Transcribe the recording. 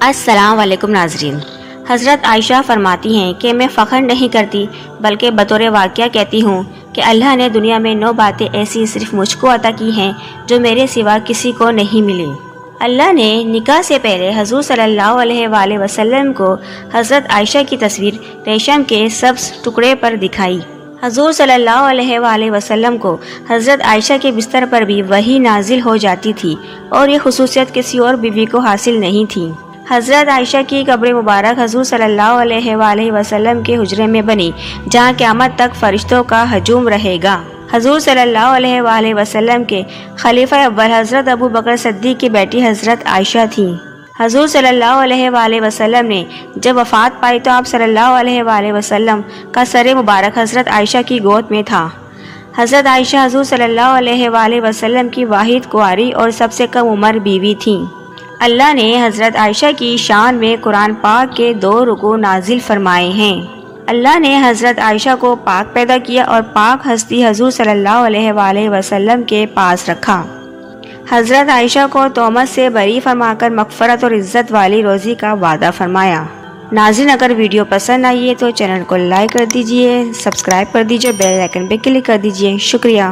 السلام علیکم ناظرین۔ حضرت عائشہ فرماتی ہیں کہ میں فخر نہیں کرتی بلکہ بطور واقعہ کہتی ہوں کہ اللہ نے دنیا میں 9 باتیں ایسی صرف مجھ کو عطا کی ہیں جو میرے سوا کسی کو نہیں ملی۔ اللہ نے نکاح سے پہلے حضور صلی اللہ علیہ وآلہ وسلم کو حضرت عائشہ کی تصویر ریشم کے سبز ٹکڑے پر دکھائی۔ حضور صلی اللہ علیہ وآلہ وسلم کو حضرت عائشہ کے بستر پر بھی وحی نازل ہو جاتی تھی اور یہ خصوصیت کسی اور بیوی کو حاصل نہیں تھی۔ حضرت عائشہ کی قبر مبارک حضور صلی اللہ علیہ وآلہ وسلم کے حجرے میں بنی جہاں قیامت تک فرشتوں کا ہجوم رہے گا۔ حضور صلی اللہ علیہ وآلہ وسلم کے خلیفہ اول حضرت ابو بکر صدیق کی بیٹی حضرت عائشہ تھیں۔ حضور صلی اللہ علیہ وآلہ وسلم نے جب وفات پائی تو آپ صلی اللہ علیہ وآلہ وسلم کا سر مبارک حضرت عائشہ کی گود میں تھا۔ حضرت عائشہ حضور صلی اللہ علیہ وآلہ وسلم کی واحد کنواری اور سب سے کم عمر بیوی تھیں۔ اللہ نے حضرت عائشہ کی شان میں قرآن پاک کے 2 رکوع نازل فرمائے ہیں۔ اللہ نے حضرت عائشہ کو پاک پیدا کیا اور پاک ہستی حضور صلی اللہ علیہ وآلہ وسلم کے پاس رکھا۔ حضرت عائشہ کو تہمت سے بری فرما کر مغفرت اور عزت والی روزی کا وعدہ فرمایا۔ ناظرین، اگر ویڈیو پسند آئی ہے تو چینل کو لائک کر دیجئے، سبسکرائب کر دیجئے، بیل آئیکن پہ کلک کر دیجئے۔ شکریہ۔